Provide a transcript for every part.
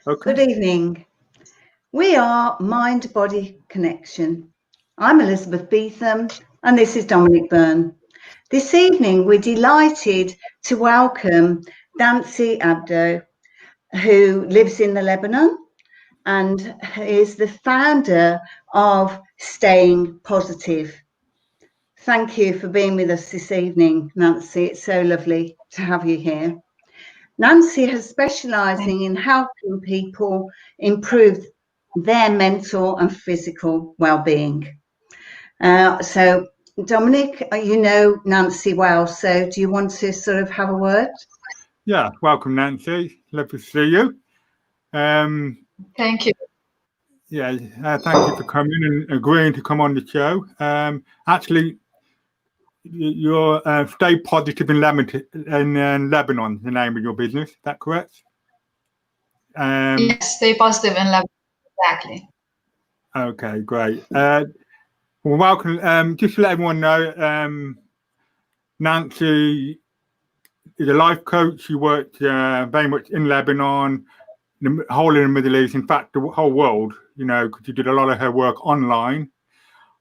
Okay. Good evening. We are Mind Body Connection. I'm Elizabeth Beetham and this is Dominic Byrne. This evening we're delighted to welcome Nancy Abdo, who lives in the Lebanon and is the founder of Staying Positive. Thank you for being with us this evening, Nancy. It's so lovely to have you here. Nancy has specialising in helping people improve their mental and physical well-being. So, Dominic, you know Nancy well, so do you want to sort of have a word? Yeah, welcome, Nancy. Lovely to see you. Thank you. Yeah, thank you for coming and agreeing to come on the show. Actually, you're Stay Positive in Lebanon, the name of your business. Is that correct? Yes, Stay Positive in Lebanon. Exactly. Okay, great. Well, welcome. Just to let everyone know, Nancy is a life coach. She worked very much in Lebanon, the whole of the Middle East, in fact, the whole world, you know, because she did a lot of her work online.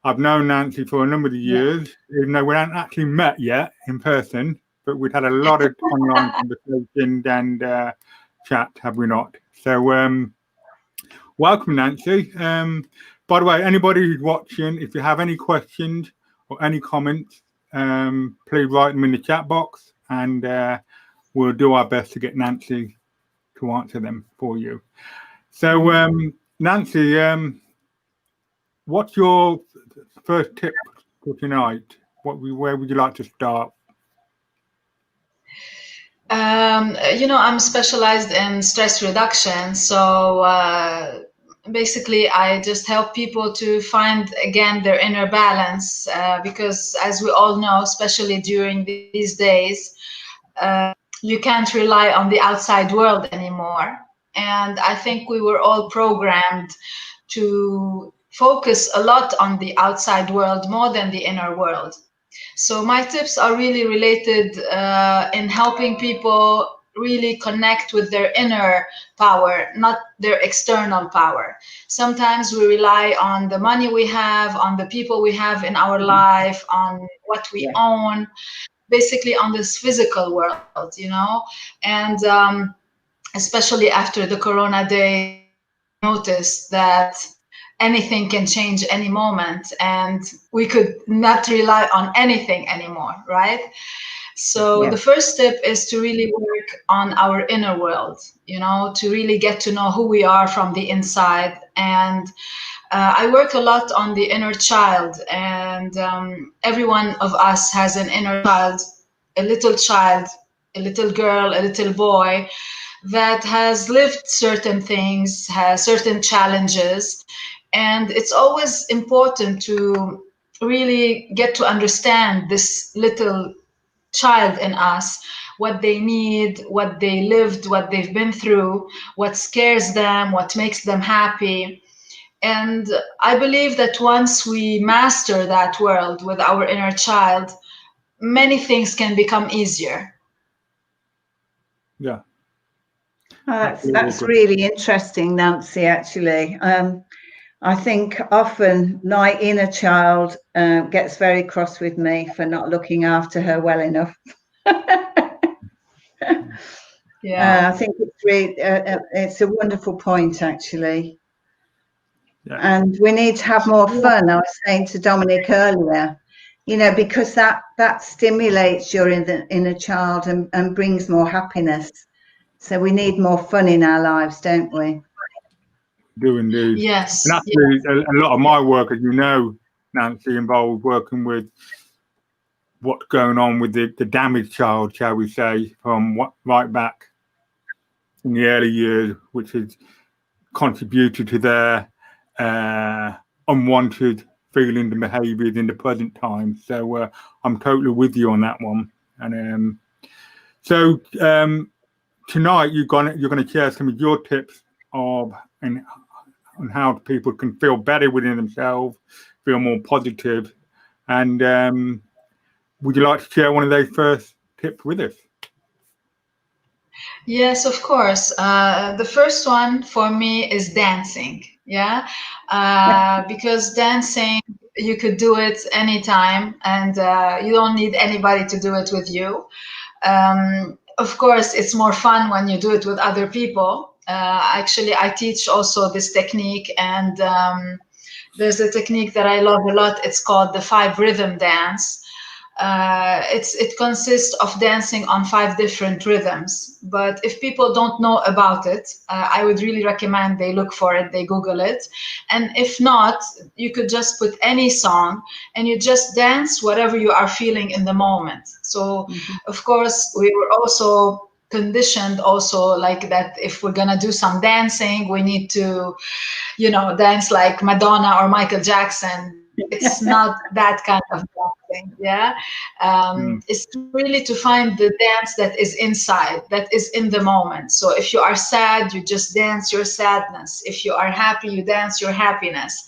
I've known Nancy for a number of years, even though we haven't actually met yet in person, but we've had a lot of online conversations and chat, have we not? So, welcome, Nancy. By the way, anybody who's watching, if you have any questions or any comments, please write them in the chat box and we'll do our best to get Nancy to answer them for you. So, Nancy, what's your first tip for tonight? Where would you like to start? I'm specialized in stress reduction. So basically, I just help people to find again their inner balance because as we all know, especially during these days, you can't rely on the outside world anymore. And I think we were all programmed to focus a lot on the outside world more than the inner world. So my tips are really related in helping people really connect with their inner power, not their external power. Sometimes we rely on the money we have, on the people we have in our life, on what we own, basically on this physical world, you know. And especially after the Corona day, noticed that anything can change any moment and we could not rely on anything anymore, right? So the first step is to really work on our inner world, you know, to really get to know who we are from the inside. And I work a lot on the inner child, and every one of us has an inner child, a little girl, a little boy that has lived certain things, has certain challenges. And it's always important to really get to understand this little child in us, what they need, what they lived, what they've been through, what scares them, what makes them happy. And I believe that once we master that world with our inner child, many things can become easier. Yeah. That's really interesting, Nancy, actually. I think often my inner child gets very cross with me for not looking after her well enough. I think it's really, it's a wonderful point, actually. Yeah. And we need to have more fun. I was saying to Dominic earlier, you know, because that stimulates your inner child and brings more happiness. So we need more fun in our lives, don't we? Do indeed. Yes. And actually, a lot of my work, as you know, Nancy, involved working with what's going on with the damaged child, shall we say, from right back in the early years, which has contributed to their unwanted feelings and behaviours in the present time. So I'm totally with you on that one. And so tonight you're going to share some of your tips on how people can feel better within themselves, feel more positive. And would you like to share one of those first tips with us? Yes, of course. The first one for me is dancing. Yeah, because dancing, you could do it anytime, and you don't need anybody to do it with you. Of course, it's more fun when you do it with other people. Actually, I teach also this technique, and there's a technique that I love a lot. It's called the 5 rhythm dance. It consists of dancing on 5 different rhythms. But if people don't know about it, I would really recommend they look for it, they Google it. And if not, you could just put any song and you just dance whatever you are feeling in the moment. So, of course, we were also conditioned also like that if we're gonna do some dancing, we need to, dance like Madonna or Michael Jackson. It's not that kind of dancing. Yeah. It's really to find the dance that is inside, that is in the moment. So if you are sad, you just dance your sadness. If you are happy, you dance your happiness.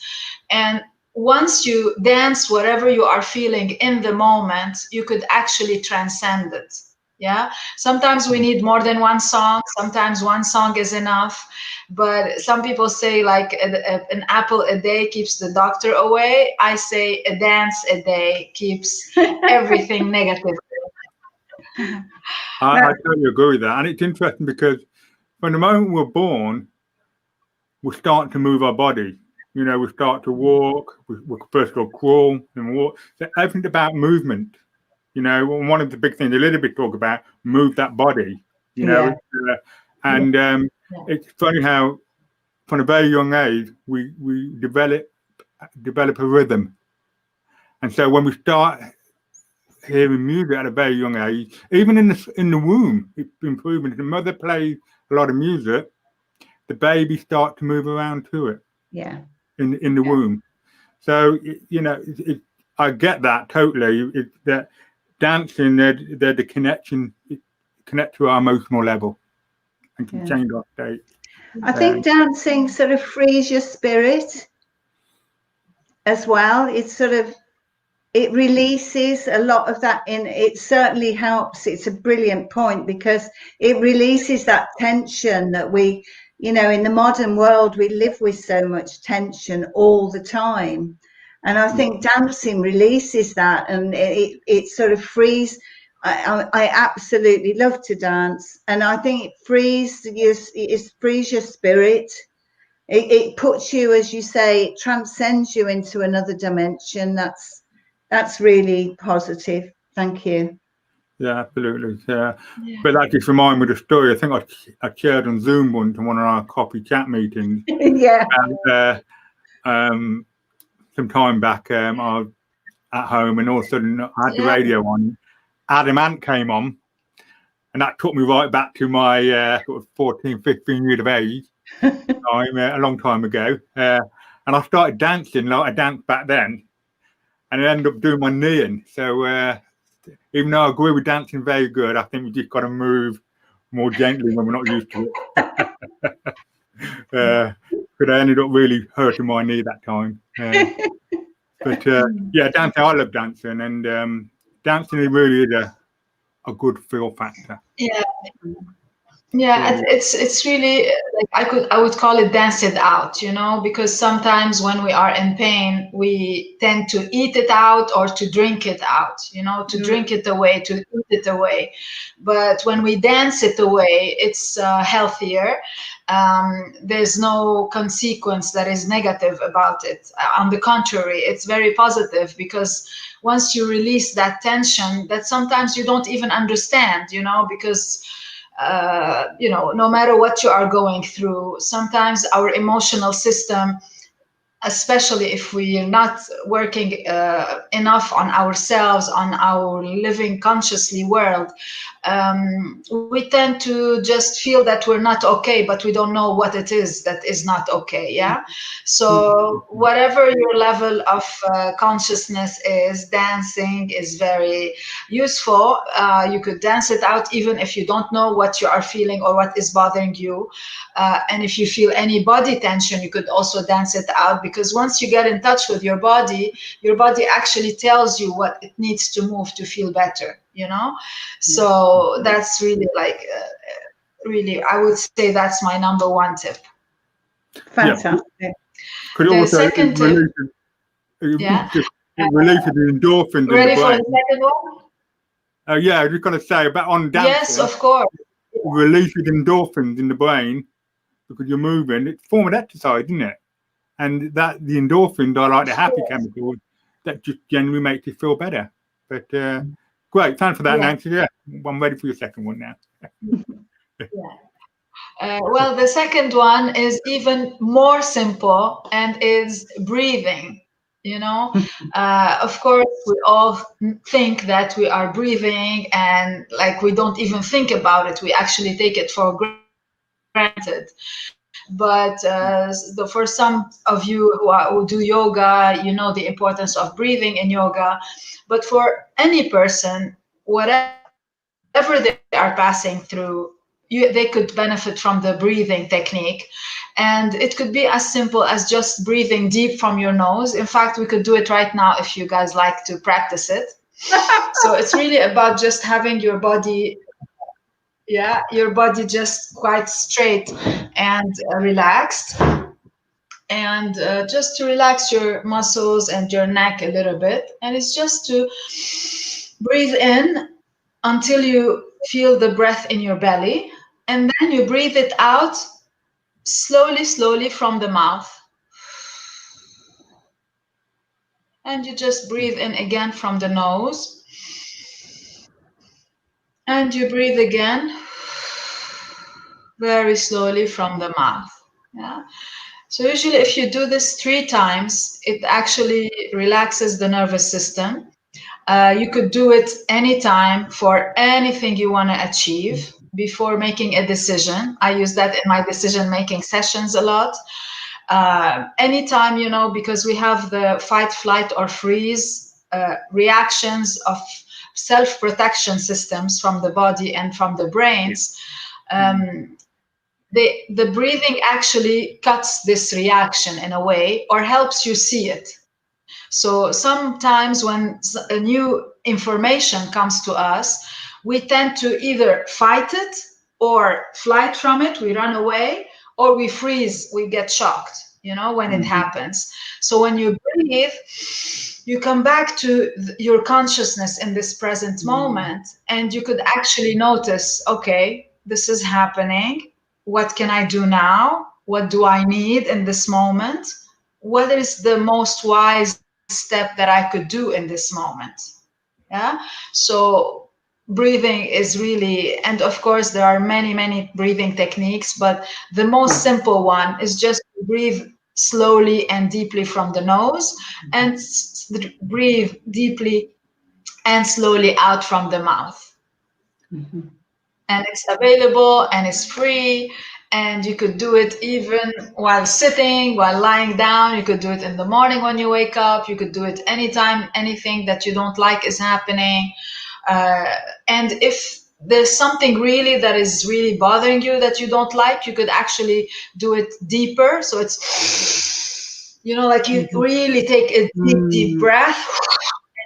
And once you dance whatever you are feeling in the moment, you could actually transcend it. Yeah. Sometimes we need more than one song. Sometimes one song is enough. But some people say like an apple a day keeps the doctor away. I say a dance a day keeps everything negative. I totally agree with that. And it's interesting because from the moment we're born, we start to move our body. We start to walk, we first of all crawl and walk. So everything's about movement. And one of the big things Elizabeth talk about, move that body. And it's funny how from a very young age we develop a rhythm. And so when we start hearing music at a very young age, even in the womb, it's improving. The mother plays a lot of music, the baby starts to move around to it. Yeah. In the womb. So I get that totally. It's that dancing, they're the connection, connect to our emotional level and can change our state. I think dancing sort of frees your spirit as well. It releases a lot of that it certainly helps. It's a brilliant point because it releases that tension that we, in the modern world, we live with so much tension all the time. And I think dancing releases that, and it sort of frees. I absolutely love to dance, and I think it frees your spirit. It puts you, as you say, it transcends you into another dimension. That's really positive. Thank you. Yeah, absolutely. Yeah. But that just reminds me of the story. I think I shared on Zoom once in one of our coffee chat meetings. Yeah. And some time back, I was at home and all of a sudden I had the radio on. Adam Ant came on, and that took me right back to my sort of 14, 15 years of age. A long time ago. And I started dancing like I danced back then. And I ended up doing my kneeing. So even though I agree with dancing very good, I think we just got to move more gently when we're not used to it. But I ended up really hurting my knee that time. But dancing, I love dancing, and dancing really is a good feel factor. Yeah, it's really like I would call it dance it out, because sometimes when we are in pain, we tend to eat it out or to drink it out, to drink it away, to eat it away. But when we dance it away, it's healthier. There's no consequence that is negative about it. On the contrary, it's very positive because once you release that tension that sometimes you don't even understand, because no matter what you are going through, sometimes our emotional system, especially if we are not working enough on ourselves, on our living consciously world, we tend to just feel that we're not okay, but we don't know what it is that is not okay. Yeah. So whatever your level of consciousness is, dancing is very useful. You could dance it out even if you don't know what you are feeling or what is bothering you. And if you feel any body tension, you could also dance it out, because once you get in touch with your body actually tells you what it needs to move to feel better, So that's really like really, I would say that's my number one tip. Fantastic. Yeah. Could The also second tip, release the endorphins in the ready for brain. the second one? Yeah, I was just going to say about on dancing. Yes, of course. Releasing endorphins in the brain because you're moving. It's a form of exercise, isn't it? And that the endorphins are like the happy chemicals that just generally make you feel better. But great, thanks for that, Nancy. Yeah, I'm ready for your second one now. Well, the second one is even more simple and is breathing. You know, of course, we all think that we are breathing and like we don't even think about it. We actually take it for granted. But for some of you who do yoga, you know the importance of breathing in yoga. But for any person, whatever they are passing through, they could benefit from the breathing technique. And it could be as simple as just breathing deep from your nose. In fact, we could do it right now if you guys like to practice it. So it's really about just having your body, your body just quite straight and relaxed. And just to relax your muscles and your neck a little bit. And it's just to breathe in until you feel the breath in your belly, and then you breathe it out slowly, slowly from the mouth. And you just breathe in again from the nose. And you breathe again very slowly from the mouth. Yeah. So usually if you do this 3 times, it actually relaxes the nervous system. You could do it anytime for anything you want to achieve before making a decision. I use that in my decision-making sessions a lot. Anytime, you know, because we have the fight, flight, or freeze reactions of self-protection systems from the body and from the brains. The breathing actually cuts this reaction in a way or helps you see it. So sometimes when a new information comes to us, we tend to either fight it or flight from it, we run away, or we freeze, we get shocked, you know, when it happens. So when you breathe, you come back to your consciousness in this present moment, and you could actually notice, okay, this is happening. What can I do now? What do I need in this moment? What is the most wise step that I could do in this moment? Yeah. So breathing is really, and of course there are many, many breathing techniques, but the most simple one is just breathe slowly and deeply from the nose and breathe deeply and slowly out from the mouth. And it's available and it's free, and you could do it even while sitting, while lying down. You could do it in the morning when you wake up. You could do it anytime anything that you don't like is happening. And if there's something really that is really bothering you that you don't like, you could actually do it deeper. So it's, you know, like you really take a deep, deep breath,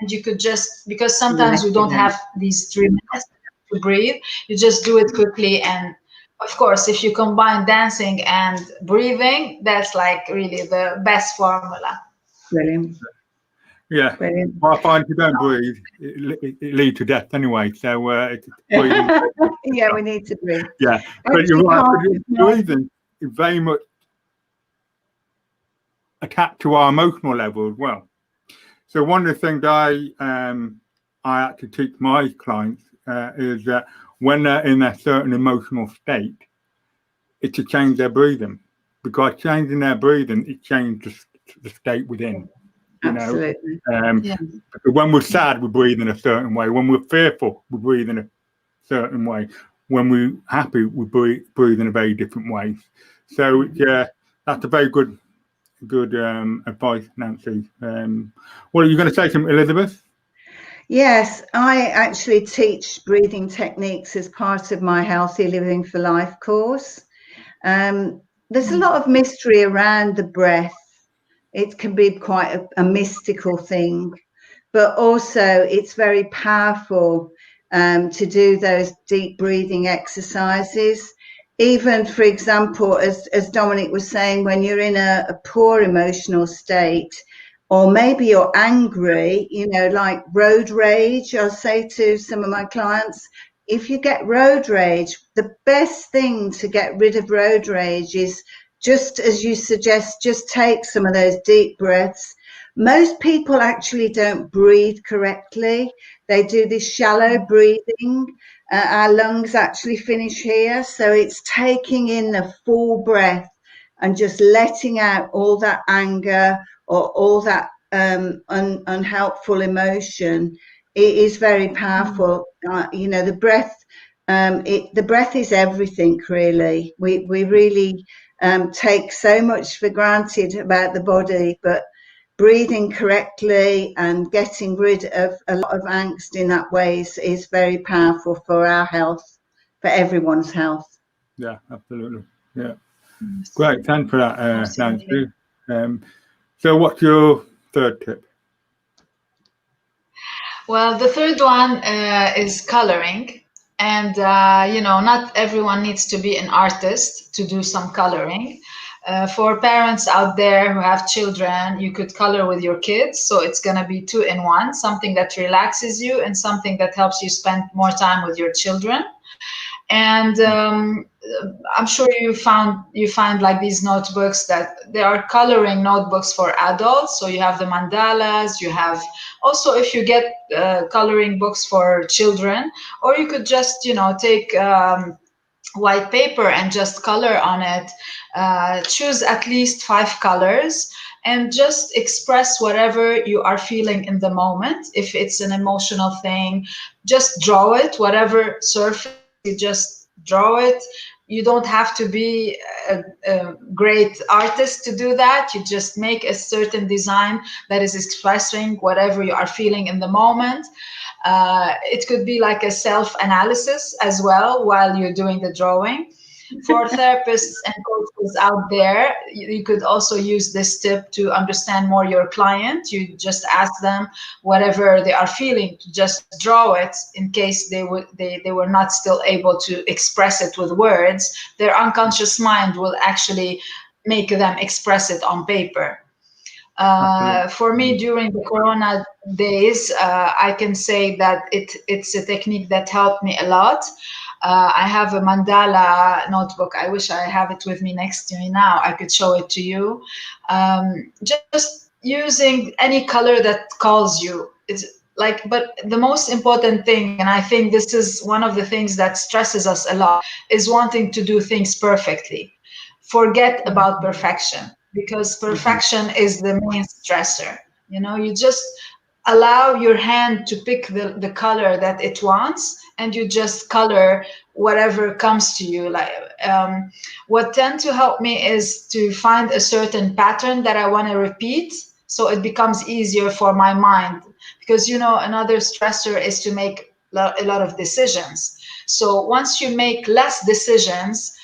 and you could just, because sometimes you don't have these 3 minutes to breathe, you just do it quickly. And of course, if you combine dancing and breathing, that's like really the best formula. Brilliant. Yeah. Brilliant. Well, I find if you don't breathe, it leads to death anyway. So it's breathing. Yeah, we need to breathe. Yeah, but you're right. Breathing is very much attached to our emotional level as well. So one of the things I actually teach my clients is that when they're in a certain emotional state, it's to change their breathing, because changing their breathing, it changes the state within. You Absolutely. know, when we're sad, we breathe in a certain way. When we're fearful, we breathe in a certain way. When we're happy, we breathe in a very different way. So yeah, that's a very good advice, Nancy. What are you going to say to Elizabeth? Yes, I actually teach breathing techniques as part of my Healthy Living for Life course. There's a lot of mystery around the breath. It can be quite a mystical thing, but also it's very powerful to do those deep breathing exercises. even, for example, as Dominic was saying, when you're in a poor emotional state, or maybe you're angry, you know, like road rage, I'll say to some of my clients, if you get road rage, the best thing to get rid of road rage is, just as you suggest, just take some of those deep breaths. Most people actually don't breathe correctly. They do this shallow breathing. Our lungs actually finish here. So it's taking in the full breath and just letting out all that anger or all that unhelpful emotion. It is very powerful. You know, the breath, the breath is everything, really. We really take so much for granted about the body, but breathing correctly and getting rid of a lot of angst in that way is very powerful for our health, for everyone's health. Yeah, absolutely. Yeah. Great. Thanks for that, Nancy. So what's your third tip? Well, the third one is coloring. And, you know, not everyone needs to be an artist to do some coloring. For parents out there who have children, you could color with your kids. So it's going to be 2 in 1, something that relaxes you and something that helps you spend more time with your children. And I'm sure you find like these notebooks that there are coloring notebooks for adults. So you have the mandalas, you have also, if you get coloring books for children, or you could just, you know, take white paper and just color on it. Choose at least 5 colors and just express whatever you are feeling in the moment. If it's an emotional thing, just draw it, whatever surface, you just draw it. You don't have to be a great artist to do that. You just make a certain design that is expressing whatever you are feeling in the moment. It could be like a self-analysis as well while you're doing the drawing. For therapists and coaches out there, you could also use this tip to understand more your client. You just ask them whatever they are feeling, to just draw it in case they were not still able to express it with words. Their unconscious mind will actually make them express it on paper. For me, during the Corona days, I can say that it's a technique that helped me a lot. I have a mandala notebook. I wish I have it with me next to me now. I could show it to you. Just using any color that calls you. It's like, but the most important thing, and I think this is one of the things that stresses us a lot, is wanting to do things perfectly. Forget about perfection, because perfection is the main stressor. You know, you just allow your hand to pick the color that it wants, and you just color whatever comes to you. Like what tend to help me is to find a certain pattern that I want to repeat, so it becomes easier for my mind. Because, you know, another stressor is to make a lot of decisions. So once you make less decisions,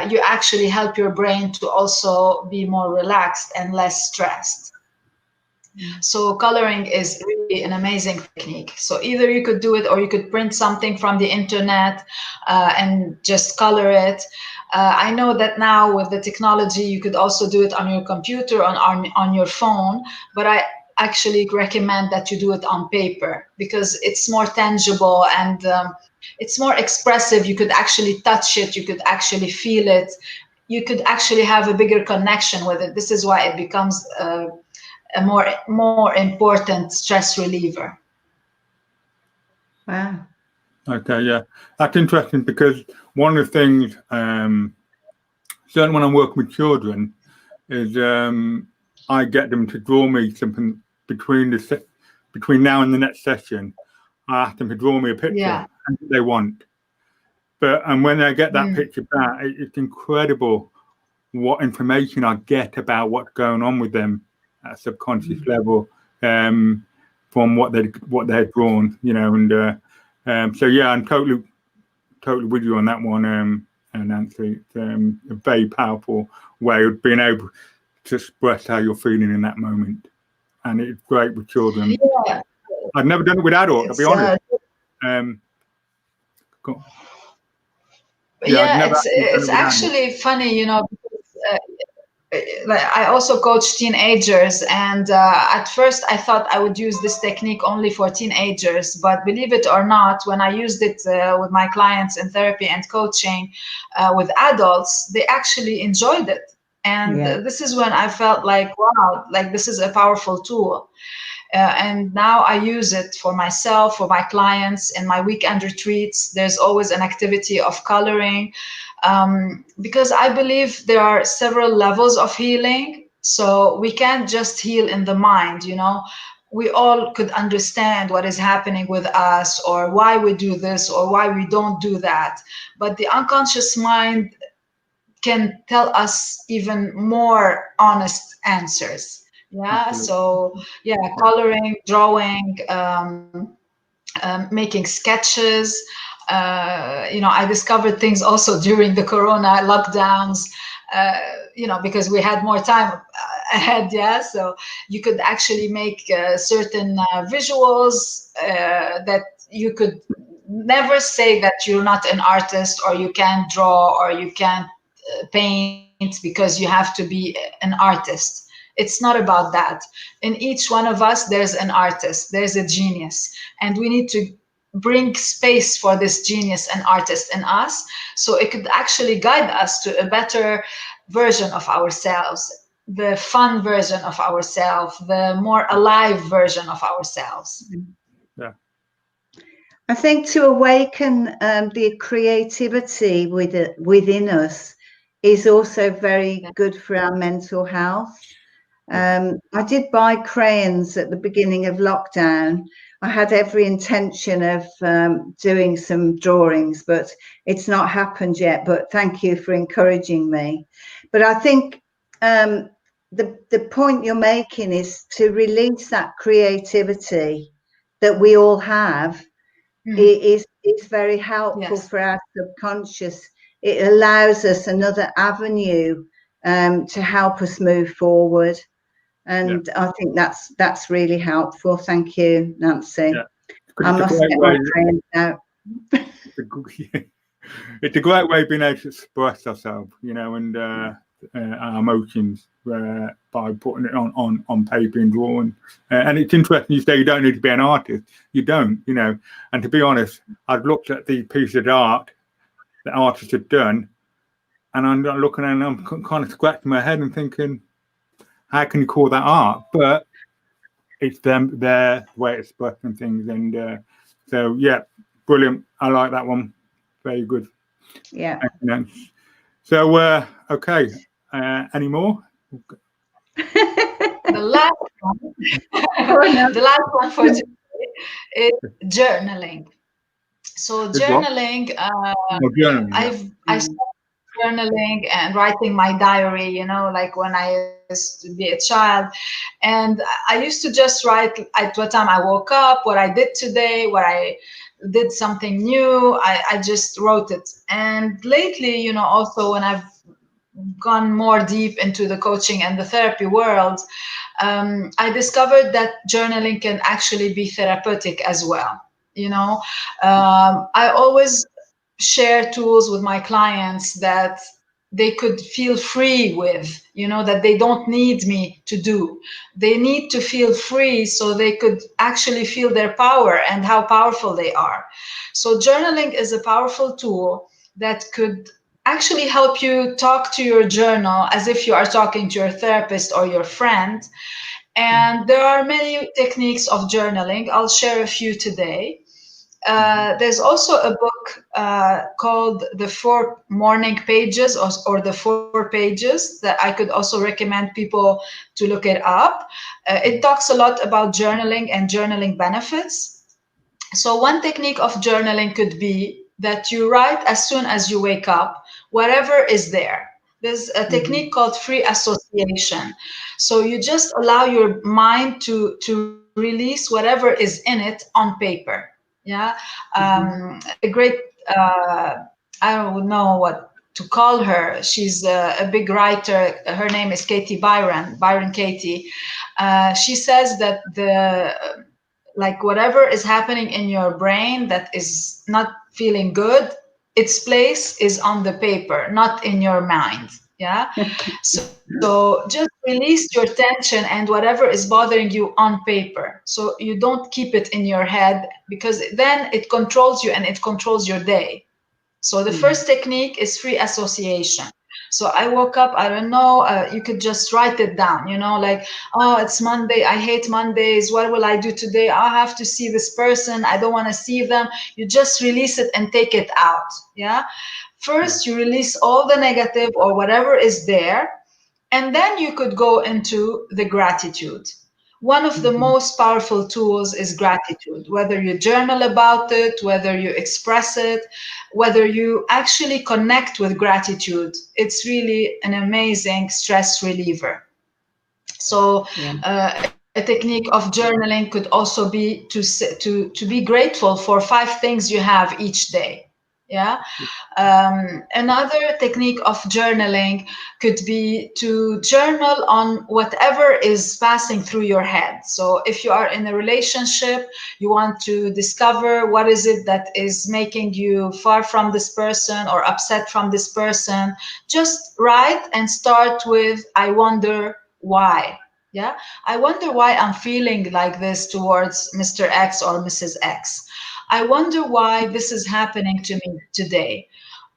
you actually help your brain to also be more relaxed and less stressed. So coloring is really an amazing technique. So either you could do it, or you could print something from the internet and just color it. I know that now with the technology, you could also do it on your computer, on your phone, but I actually recommend that you do it on paper, because it's more tangible and it's more expressive. You could actually touch it, you could actually feel it, you could actually have a bigger connection with it. This is why it becomes a more important stress reliever. Wow. Okay, yeah, that's interesting, because one of the things, certainly when I'm working with children, is I get them to draw me something between now and the next session. I ask them to draw me a picture they want, and when they get that picture back, it's incredible what information I get about what's going on with them at a subconscious level, from what they've drawn, you know. And so yeah, I'm totally with you on that one, Nancy. It's a very powerful way of being able to express how you're feeling in that moment, and it's great with children. Yeah. I've never done it with adults, I'll be honest. Cool. Yeah, I'd Yeah, never actually done it's it with animals. actually funny, because, like I also coach teenagers, and at first I thought I would use this technique only for teenagers, but believe it or not, when I used it with my clients in therapy and coaching with adults, they actually enjoyed it. And Yeah. this is when I felt like, wow, like this is a powerful tool. And now I use it for myself, for my clients, in my weekend retreats. There's always an activity of coloring, because I believe there are several levels of healing. So we can't just heal in the mind, We all could understand what is happening with us, or why we do this, or why we don't do that. But the unconscious mind can tell us even more honest answers. Yeah. Absolutely. So yeah, coloring, drawing, making sketches. I discovered things also during the Corona lockdowns. Because we had more time ahead. Yeah. So you could actually make certain visuals that you could never say that you're not an artist, or you can't draw, or you can't paint, because you have to be an artist. It's not about that. In each one of us, there's an artist, there's a genius, and we need to bring space for this genius and artist in us, so it could actually guide us to a better version of ourselves, the fun version of ourselves, the more alive version of ourselves. Yeah. I think to awaken the creativity within us is also very good for our mental health. I did buy crayons at the beginning of lockdown. I had every intention of doing some drawings, but it's not happened yet. But thank you for encouraging me. But I think the point you're making is to release that creativity that we all have. It is very helpful Yes. for our subconscious. It allows us another avenue to help us move forward. And I think that's really helpful. Thank you, Nancy. Yeah. I must get my crayons out. It's a great way of being able to express ourselves, and our emotions by putting it on paper and drawing. And it's interesting you say you don't need to be an artist. You don't, And to be honest, I've looked at the piece of art that artists have done, and I'm looking and I'm kind of scratching my head and thinking, how can you call that art? But it's their way of expressing things, and so yeah, brilliant. I like that one. Very good. Yeah. Excellent. So okay, any more? The last one, the last one for today is journaling. So journaling, Journaling, I started journaling and writing my diary, like when I used to be a child. And I used to just write at what time I woke up, what I did today, what I did something new. I just wrote it. And lately, also when I've gone more deep into the coaching and the therapy world, I discovered that journaling can actually be therapeutic as well. I always share tools with my clients that they could feel free with, that they don't need me to do. They need to feel free so they could actually feel their power and how powerful they are. So journaling is a powerful tool that could actually help you talk to your journal as if you are talking to your therapist or your friend. And there are many techniques of journaling. I'll share a few today. There's also a book called The 4 Morning Pages or The 4 Pages that I could also recommend people to look it up. It talks a lot about journaling and journaling benefits. So one technique of journaling could be that you write as soon as you wake up, whatever is there. There's a technique called free association. So you just allow your mind to release whatever is in it on paper. Yeah. A great, I don't know what to call her. She's a big writer. Her name is Byron Katie. She says that like whatever is happening in your brain that is not feeling good, its place is on the paper, not in your mind. Yeah. So just release your tension and whatever is bothering you on paper. So you don't keep it in your head, because then it controls you and it controls your day. So the first technique is free association. So I woke up, I don't know, you could just write it down, like, oh, it's Monday, I hate Mondays, what will I do today? I have to see this person, I don't want to see them. You just release it and take it out. Yeah. First, you release all the negative or whatever is there, and then you could go into the gratitude. One of the most powerful tools is gratitude, whether you journal about it, whether you express it, whether you actually connect with gratitude. It's really an amazing stress reliever. So a technique of journaling could also be to be grateful for 5 things you have each day. Yeah. Another technique of journaling could be to journal on whatever is passing through your head. So if you are in a relationship, you want to discover what is it that is making you far from this person or upset from this person, just write and start with, I wonder why. Yeah, I wonder why I'm feeling like this towards Mr. X or Mrs. X. I wonder why this is happening to me today.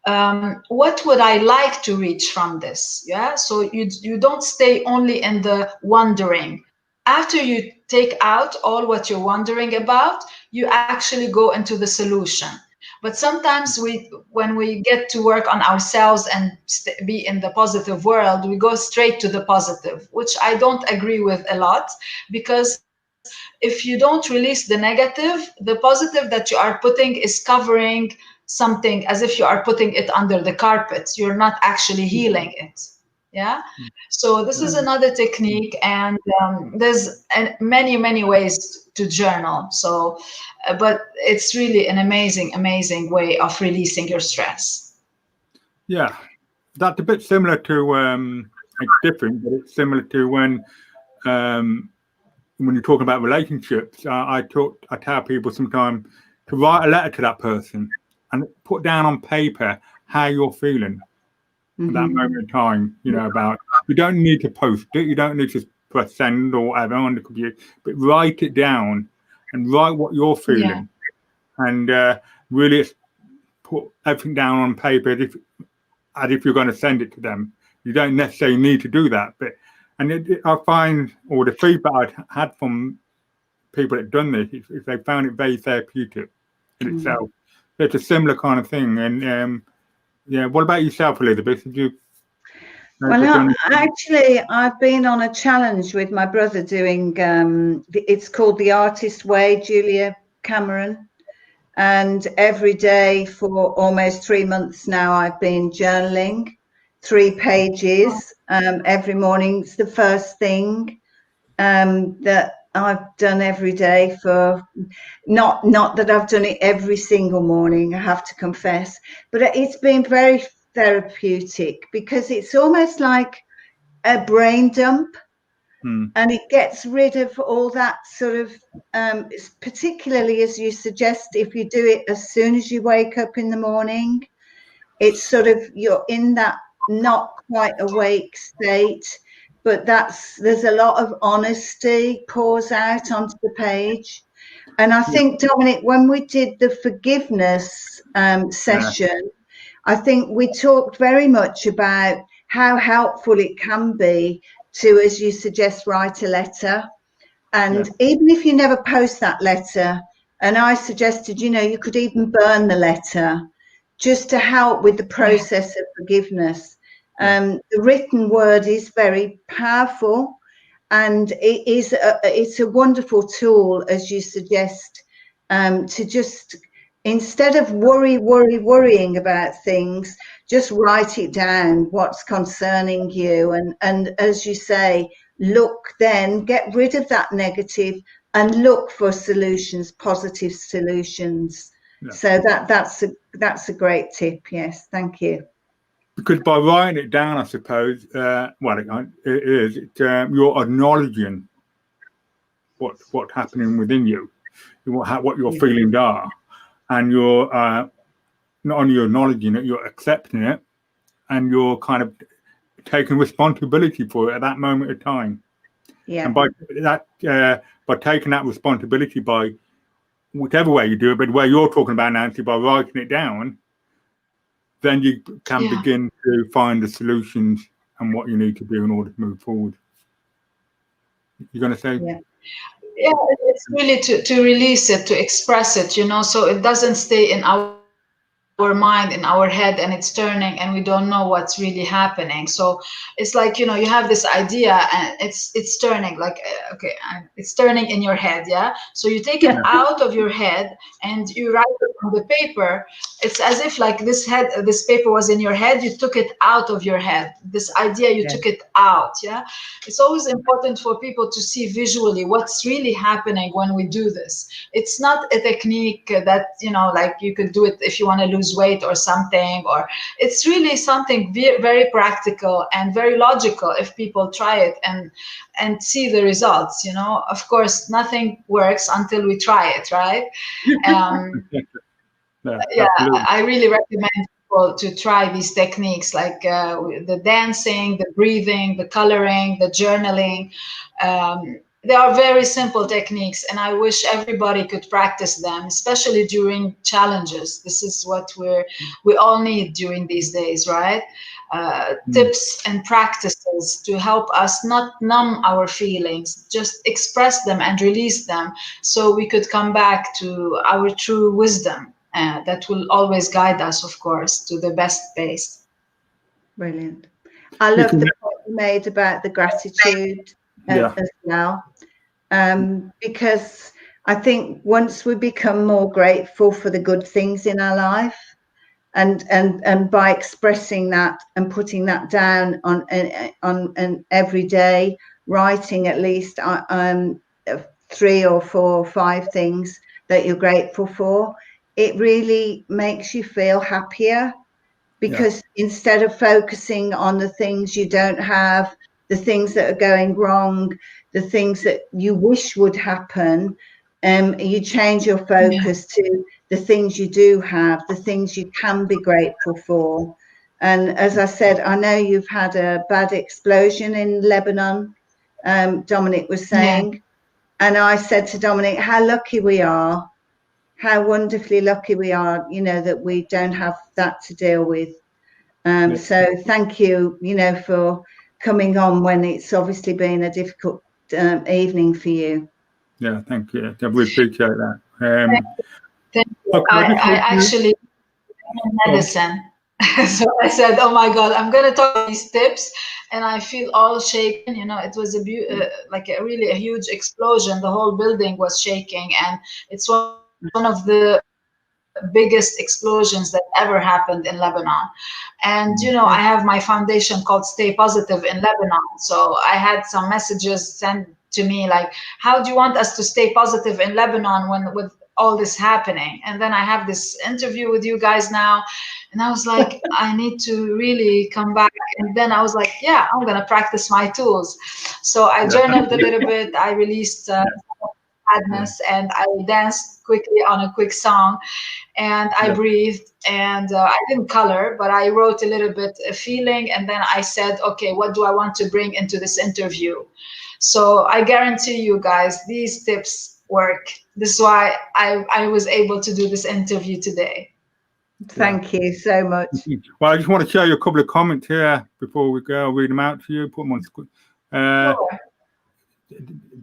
What would I like to reach from this? Yeah, so you don't stay only in the wondering. After you take out all what you're wondering about, you actually go into the solution. But sometimes when we get to work on ourselves and be in the positive world, we go straight to the positive, which I don't agree with a lot, because if you don't release the negative, the positive that you are putting is covering something, as if you are putting it under the carpet. You're not actually healing it. Yeah. So this is another technique, and there's many ways to journal. So, but it's really an amazing way of releasing your stress. Yeah, that's a bit similar to it's different, but it's similar to when you're talking about relationships. I tell people sometimes to write a letter to that person and put down on paper how you're feeling at that moment in time. About, you don't need to post it, you don't need to press send or whatever on the computer, but write it down and write what you're feeling, and really put everything down on paper as if you're going to send it to them. You don't necessarily need to do that, but I find, or the feedback I've had from people that done this, is they found it very therapeutic in itself. It's a similar kind of thing. And what about yourself, Elizabeth? Did you? Well, actually, I've been on a challenge with my brother doing. It's called The Artist Way, Julia Cameron, and every day for almost 3 months now, I've been journaling 3 pages every morning. It's the first thing that I've done every day for, not that I've done it every single morning, I have to confess, but it's been very therapeutic, because it's almost like a brain dump, and it gets rid of all that sort of, particularly as you suggest, if you do it as soon as you wake up in the morning, it's sort of, you're in that not quite awake state, but there's a lot of honesty pours out onto the page. And I think, Dominic, when we did the forgiveness session, I think we talked very much about how helpful it can be to, as you suggest, write a letter. And even if you never post that letter, and I suggested, you could even burn the letter just to help with the process of forgiveness. The written word is very powerful, and it's a wonderful tool, as you suggest, to just, instead of worrying about things, just write it down, what's concerning you, and as you say, get rid of that negative and look for solutions, positive solutions. So that's a great tip. Yes, thank you. Because by writing it down, I suppose, you're acknowledging what's happening within you, what your feelings are, and you're not only you're acknowledging it, you're accepting it, and you're kind of taking responsibility for it at that moment of time. Yeah. And by taking that responsibility, by whichever way you do it, but where you're talking about, Nancy, by writing it down, then you can begin to find the solutions and what you need to do in order to move forward. You're going to say? Yeah, it's really to release it, to express it, so it doesn't stay in our mind, in our head, and it's turning and we don't know what's really happening. So it's like, you have this idea and it's turning, like, okay, it's turning in your head. Yeah. So you take it out of your head and you write it on the paper. It's as if like this paper was in your head, you took it out of your head. This idea, you took it out. Yeah. It's always important for people to see visually what's really happening when we do this. It's not a technique that, like you could do it if you want to lose weight or something, or it's really something very practical and very logical if people try it and see the results. Of course, nothing works until we try it, right? I really recommend people to try these techniques, like the dancing, the breathing, the coloring, the journaling. They are very simple techniques, and I wish everybody could practice them, especially during challenges. This is what we all need during these days, right? Tips and practices to help us not numb our feelings, just express them and release them, so we could come back to our true wisdom that will always guide us, of course, to the best place. Brilliant. I love the point you made about the gratitude as well. Because I think once we become more grateful for the good things in our life, and by expressing that and putting that down on an every day, writing at least 3 or 4 or 5 things that you're grateful for, it really makes you feel happier, because instead of focusing on the things you don't have, the things that are going wrong, the things that you wish would happen, you change your focus to the things you do have, the things you can be grateful for. And as I said, I know you've had a bad explosion in Lebanon, Dominic was saying. And I said to Dominic, how lucky we are, how wonderfully lucky we are, that we don't have that to deal with. So thank you, for coming on when it's obviously been a difficult evening for you. Yeah, thank you. I really appreciate that. Thank you. Okay, I actually medicine. So I said, oh my God, I'm going to talk these tips, and I feel all shaken. It was really a huge explosion. The whole building was shaking, and it's one of the biggest explosions that ever happened in Lebanon. And I have my foundation called Stay Positive in Lebanon. So I had some messages sent to me like, how do you want us to stay positive in Lebanon with all this happening? And then I have this interview with you guys now, and I was like, I need to really come back. And then I was like, yeah, I'm gonna practice my tools. So I journaled a little bit. I released sadness, and I danced quickly on a quick song, and I breathed, and I didn't color, but I wrote a little bit of feeling, and then I said, okay, what do I want to bring into this interview? So I guarantee you guys, these tips work. This is why I was able to do this interview today. Thank you so much. Well, I just want to show you a couple of comments here before we go. I'll read them out to you. Put them on screen. Sure.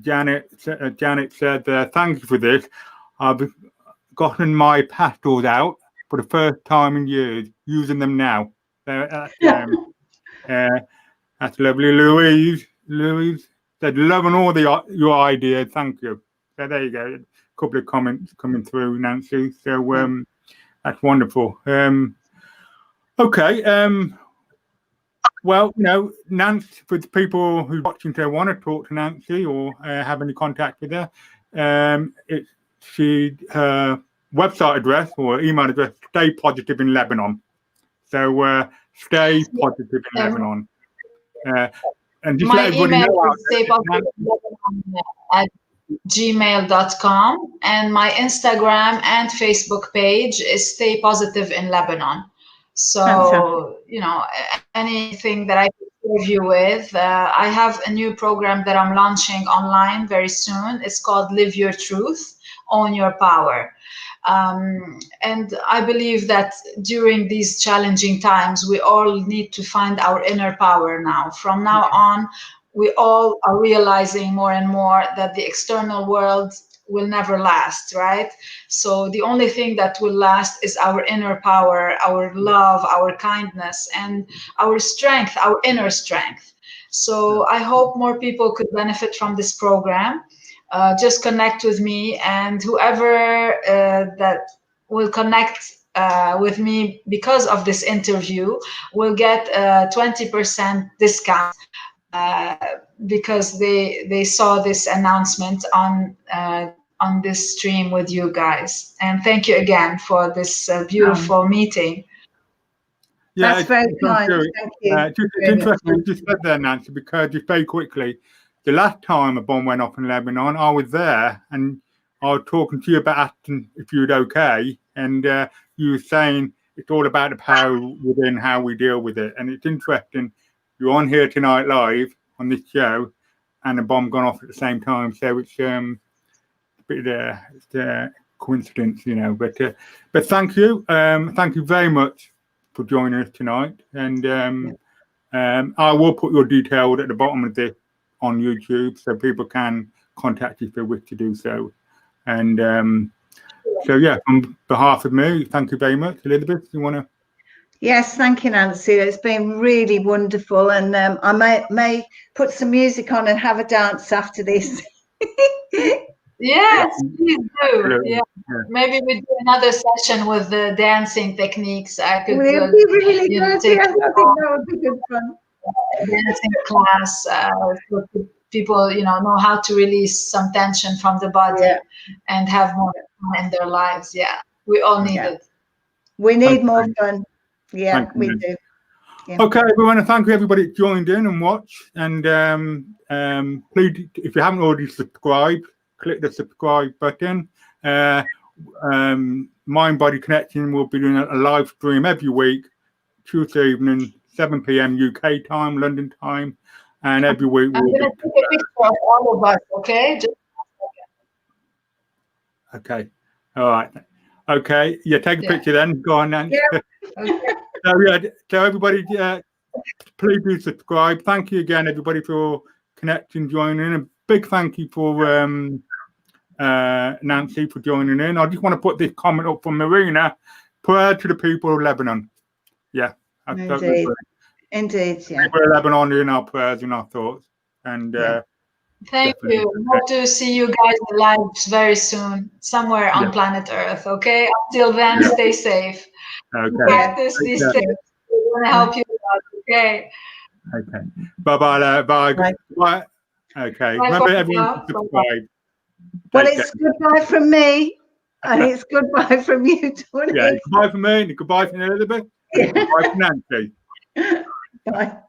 Janet said, thank you for this. I've gotten my pastels out for the first time in years, using them now. That's lovely. Louise said, loving all your ideas. Thank you. So there you go. A couple of comments coming through, Nancy. So that's wonderful. Okay. Well, Nancy, for the people who are watching, they want to talk to Nancy or have any contact with her, her website address or email address, Staypositiveinlebanon. So Stay Positive in Lebanon. And just my let everybody email know is staypositiveinlebanon. gmail.com, and my Instagram and Facebook page is Stay Positive in Lebanon. So, you know, anything that I could serve you with. I have a new program that I'm launching online very soon. It's called Live Your Truth, Own Your Power. And I believe that during these challenging times, we all need to find our inner power now. From now on, we all are realizing more and more that the external world will never last, right? So the only thing that will last is our inner power, our love, our kindness, and our strength, our inner strength. So I hope more people could benefit from this program. Just connect with me, and whoever that will connect with me because of this interview will get a 20% discount because they saw this announcement on this stream with you guys. And thank you again for this beautiful meeting. Yeah, that's very kind. Thank you. It's interesting you just said there, Nancy, because just very quickly, the last time a bomb went off in Lebanon, I was there and I was talking to you about asking if you were okay, and you were saying it's all about the power within, how we deal with it. And it's interesting, you're on here tonight live on this show, and a bomb gone off at the same time. So it's a bit it's coincidence, you know. But thank you very much for joining us tonight. And I will put your details at the bottom of this on YouTube, so people can contact you if they wish to do so. And so, yeah, on behalf of me, thank you very much. Elizabeth, you want to? Yes, thank you, Nancy. It's been really wonderful, and I may put some music on and have a dance after this. Yes, please do. Yeah. Maybe we do another session with the dancing techniques. I could It'd be really good. take Yes, I think that would be good fun. A dancing class so people, know how to release some tension from the body and have more fun in their lives. Yeah, we all need it. We need more fun. Yeah, we do. Yeah. Okay, we want to thank everybody that joined in and watched. And please, if you haven't already subscribed, click the subscribe button. Mind Body Connection will be doing a live stream every week, Tuesday evening, 7 p.m. UK time, London time, and every week I'm going to take a picture of all of us, okay? Okay, all right. Okay, yeah, take a picture then. Go on, Nancy. Yeah. Okay. So everybody, please do subscribe. Thank you again, everybody, for connecting, joining in. A big thank you for Nancy for joining in. I just want to put this comment up from Marina. Prayer to the people of Lebanon. Yeah. Indeed, yeah. People of Lebanon in our prayers and our thoughts. And thank you. Hope to see you guys live very soon, somewhere on planet Earth. Okay. Until then, stay safe. Okay. Practice these things. We're going to help you out. Okay. Okay. Bye. Bye. Okay. Remember, everyone to subscribe. Well, it's goodbye from me, and it's goodbye from you, Tony. Yeah, goodbye from me, and goodbye from Elizabeth, and goodbye from Nancy. Bye.